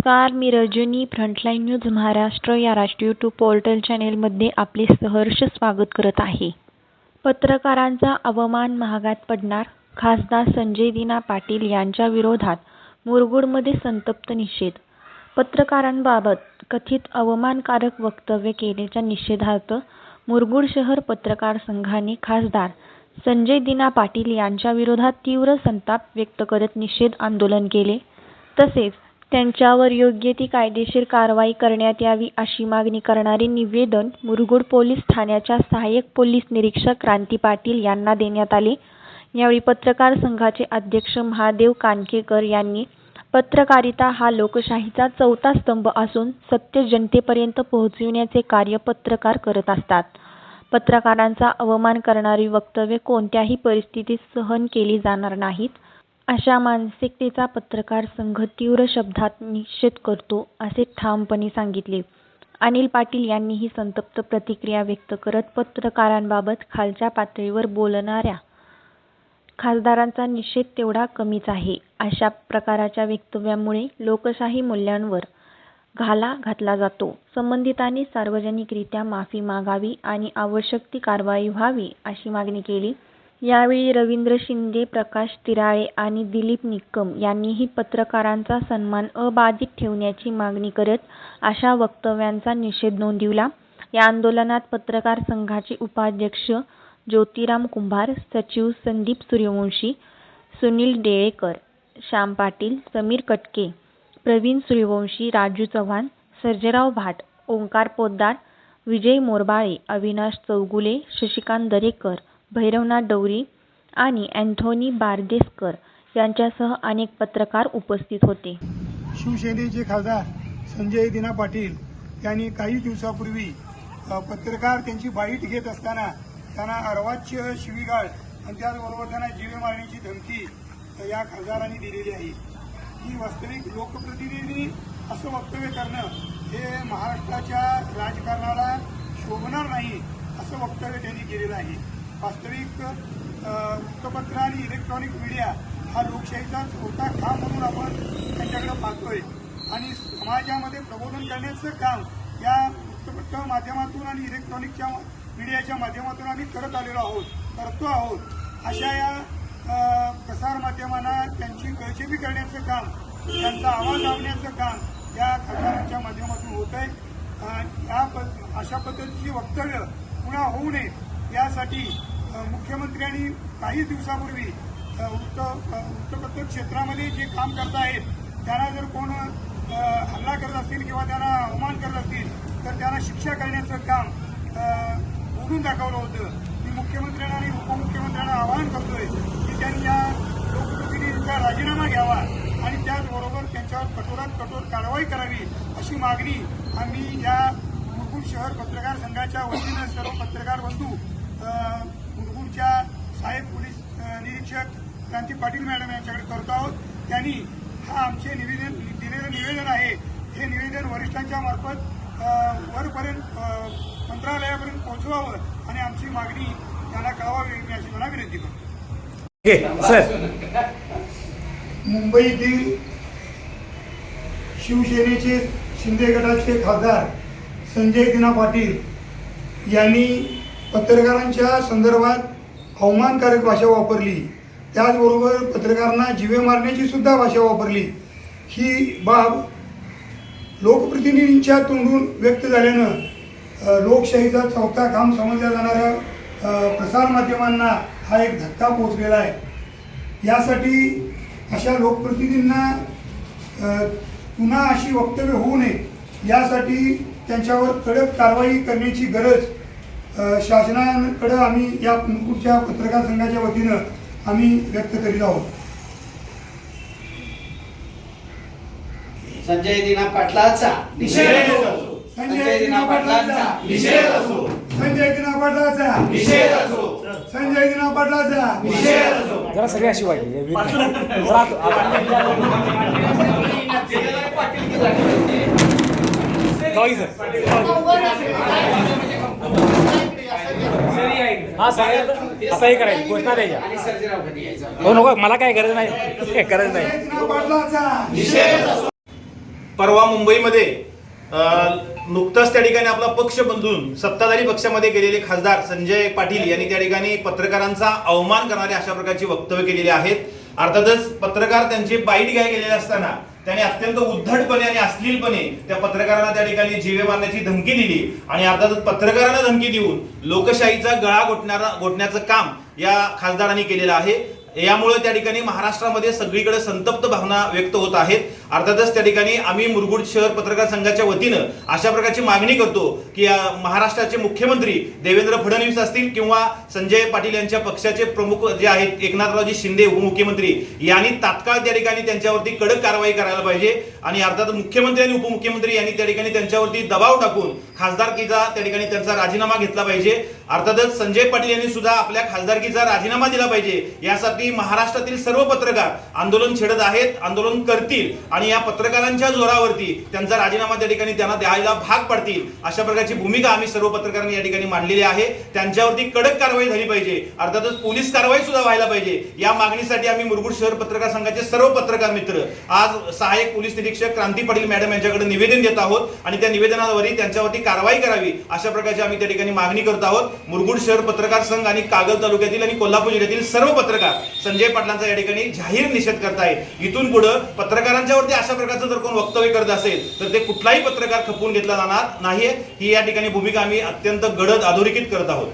नमस्कार, मी Rajani. Frontline news Maharashtra या राष्ट्रीय यूट्यूब पोर्टल चॅनेलमध्ये आपले सहर्ष स्वागत करत आहे. पत्रकारांचा अवमान महागात पडणार, खासदार संजय दिना पाटील यांच्या विरोधात मुरगुडमध्ये संतप्त निषेध. पत्रकारांबाबत कथित अवमानकारक वक्तव्य केल्याच्या निषेधार्थ मुरगुड शहर पत्रकार संघाने खासदार संजय दिना पाटील यांच्या विरोधात तीव्र संताप व्यक्त करत निषेध आंदोलन केले. तसेच त्यांच्यावर योग्य ती कायदेशीर कारवाई करण्यात यावी अशी मागणी करणारे निवेदन मुरगुड पोलीस ठाण्याच्या सहाय्यक पोलीस निरीक्षक क्रांती पाटील यांना देण्यात आले. यावेळी पत्रकार संघाचे अध्यक्ष महादेव कानकेकर यांनी पत्रकारिता हा लोकशाहीचा चौथा स्तंभ असून सत्य जनतेपर्यंत पोहोचविण्याचे कार्य पत्रकार करत असतात. पत्रकारांचा अवमान करणारी वक्तव्ये कोणत्याही परिस्थितीत सहन केली जाणार नाहीत, अशा मानसिकतेचा पत्रकार संघ तीव्र शब्दात निषेध करतो, असे ठामपणे सांगितले. अनिल पाटील यांनीही संतप्त प्रतिक्रिया व्यक्त करत पत्रकारांबाबत खालच्या पातळीवर बोलणाऱ्या खासदारांचा निषेध तेवढा कमीच आहे. अशा प्रकारच्या वक्तव्यामुळे लोकशाही मूल्यांवर घाला घातला जातो. संबंधितांनी सार्वजनिकरित्या माफी मागावी आणि आवश्यक ती कारवाई व्हावी अशी मागणी केली. यावेळी रवींद्र शिंदे, प्रकाश तिराळे आणि दिलीप निकम यांनीही पत्रकारांचा सन्मान अबाधित ठेवण्याची मागणी करत अशा वक्तव्यांचा निषेध नोंदविला. या आंदोलनात पत्रकार संघाचे उपाध्यक्ष ज्योतिराम कुंभार, सचिव संदीप सूर्यवंशी, सुनील डेळेकर, श्याम पाटील, समीर कटके, प्रवीण सूर्यवंशी, राजू चव्हाण, सर्जेराव भाट, ओंकार पोद्दार, विजय मोरबाळे, अविनाश चौगुले, शशिकांत दरेकर, भैरवनाथ डवरी आणि अँथोनी बारदेसकर यांच्यासह अनेक पत्रकार उपस्थित होते. शिवसेनेचे खासदार संजय दिना पाटील यांनी काही दिवसापूर्वी पत्रकार त्यांची बाईट घेत असताना त्यांना अर्वाच्य शिवीगाळ आणि त्याचबरोबर त्यांना जीवे मारण्याची धमकी या खासदारांनी दिलेली आहे. ही वास्तविक लोकप्रतिनिधी असं वक्तव्य करणं हे महाराष्ट्राच्या राजकारणाला शोभणार नाही असं वक्तव्य त्यांनी केलेलं आहे. वास्तविक वृत्तपत्र आणि इलेक्ट्रॉनिक मीडिया हा लोकशाहीचा चौथा खांब म्हणून आपण त्यांच्याकडे पाहतोय आणि समाजामध्ये प्रबोधन करण्याचं काम या वृत्तपत्र माध्यमातून आणि इलेक्ट्रॉनिकच्या मीडियाच्या माध्यमातून आम्ही करतो आहोत. अशा या प्रसार माध्यमांना त्यांची गळचेपी करण्याचं काम, त्यांचा आवाज दाबण्याचं काम या खासदारांच्या माध्यमातून होत आहे. अशा पद्धतीची वक्तव्य पुन्हा होऊ नये यासाठी मुख्यमंत्र्यांनी काही दिवसापूर्वी वृत्तपत्र क्षेत्रामध्ये जे काम करत आहेत त्यांना जर कोण हल्ला करत असतील किंवा त्यांना अवमान करत असतील तर त्यांना शिक्षा करण्याचं काम बोलून दाखवलं होतं. मी मुख्यमंत्र्यांना आणि उपमुख्यमंत्र्यांना आवाहन करतोय की त्यांनी या लोकप्रतिनिधींचा राजीनामा घ्यावा आणि त्याचबरोबर त्यांच्यावर कठोरात कठोर कारवाई करावी अशी मागणी आम्ही या मुरगुड शहर पत्रकार संघाच्या वतीनं सर्व पत्रकार बंधू मुरगुडच्या सहाय्यक पोलीस निरीक्षक क्रांती पाटील मॅडम यांच्याकडे करतो आहोत. त्यांनी हा आमचे दिलेलं निवेदन आहे. हे निवेदन वरिष्ठांच्या मार्फत वरपर्यंत मंत्रालयापर्यंत पोहोचवावं आणि आमची मागणी त्यांना कळवावी मी अशी मला विनंती करतो. मुंबईतील शिवसेनेचे शिंदे गटाचे खासदार संजय दिना पाटील यांनी पत्रकारांच्या संदर्भात अवमानकारक भाषा वापरली, त्याचबरोबर पत्रकारांना जीवे मारण्याची सुद्धा भाषा वापरली. ही बाब लोकप्रतिनिधींच्या तोंडून व्यक्त झाल्यानं लोकशाहीचा चौथा खांब समजल्या जाणाऱ्या प्रसार माध्यमांना हा एक धक्का पोचलेला आहे. यासाठी अशा लोकप्रतिनिधींना पुन्हा अशी वक्तव्य होऊ नये यासाठी त्यांच्यावर कडक कारवाई करण्याची गरज शासनाकडे आम्ही या मुरगुडच्या पत्रकार संघाच्या वतीनं आम्ही व्यक्त करीत आहोत. संजय दिना पाटलाचा निषेध असो. संजय दिना पाटलाचा निषेध असो. संजय दिना पाटलाचा निषेध असो. संजय दिना पाटलाचा निषेध असो. जरा सगळी अशी वाटली हा असंही करायचं घोषणा द्यायच्या. हो नको, मला काय गरज नाही, गरज नाही. परवा मुंबईमध्ये नुकताच त्या ठिकाणी आपला पक्ष बदलून सत्ताधारी पक्षामध्ये गेलेले खासदार संजय पाटील यांनी त्या ठिकाणी पत्रकारांचा अवमान करणारे अशा प्रकारची वक्तव्य केलेली आहेत. अर्थातच पत्रकार त्यांची बाईट घ्यायला गेलेले असताना त्याने अत्यंत उद्धटपणे आणि अश्लीलपणे त्या पत्रकारांना त्या ठिकाणी जीवे मारण्याची धमकी दिली आणि अर्थातच पत्रकारांना धमकी देऊन लोकशाहीचा गळा घोटण्याचं काम या खासदारांनी केलेलं आहे. यामुळे त्या ठिकाणी महाराष्ट्रामध्ये सगळीकडे संतप्त भावना व्यक्त होत आहेत. अर्थातच त्या ठिकाणी आम्ही मुरगुड शहर पत्रकार संघाच्या वतीनं अशा प्रकारची मागणी करतो की महाराष्ट्राचे मुख्यमंत्री देवेंद्र फडणवीस असतील किंवा संजय पाटील यांच्या पक्षाचे प्रमुख जे आहेत एकनाथरावजी शिंदे उपमुख्यमंत्री यांनी तात्काळ त्या ठिकाणी त्यांच्यावरती कडक कारवाई करायला पाहिजे आणि अर्थात मुख्यमंत्री आणि उपमुख्यमंत्री यांनी त्या ठिकाणी त्यांच्यावरती दबाव टाकून खासदारकीचा त्या ठिकाणी त्यांचा राजीनामा घेतला पाहिजे. अर्थातच संजय पाटील यांनी सुद्धा आपल्या खासदारकीचा राजीनामा दिला पाहिजे. यासाठी महाराष्ट्रातील सर्व पत्रकार आंदोलन छेडत आहेत, आंदोलन करतील आणि या पत्रकारांच्या जोरावरती त्यांचा राजीनामा त्या ठिकाणी त्यांना द्यायला भाग पडतील अशा प्रकारची भूमिका आम्ही सर्व पत्रकारांनी या ठिकाणी मांडलेली आहे. त्यांच्यावरती कडक कारवाई झाली पाहिजे. अर्थातच पोलीस कारवाई सुद्धा व्हायला पाहिजे. या मागणीसाठी आम्ही मुरगुड शहर पत्रकार संघाचे सर्व पत्रकार मित्र आज सहाय्यक पोलीस निरीक्षक क्रांती पाटील मॅडम यांच्याकडे निवेदन देत आहोत आणि त्या निवेदनावरती त्यांच्यावरती कारवाई करावी अशा प्रकारची आम्ही त्या ठिकाणी मागणी करत आहोत. मुरगुड शहर पत्रकार संघ आणि कागल तालुक्यातील आणि कोल्हापूर जिल्ह्यातील सर्व पत्रकार संजय पाटलांचा या ठिकाणी जाहीर निषेध करतायत. इथून पुढे पत्रकारांच्यावरती अशा प्रकारचं जर कोण वक्तव्य करत असेल तर ते कुठलाही पत्रकार खपवून घेतला जाणार नाही. ही या ठिकाणी भूमिका आम्ही अत्यंत गडद अधोरेखित करत आहोत.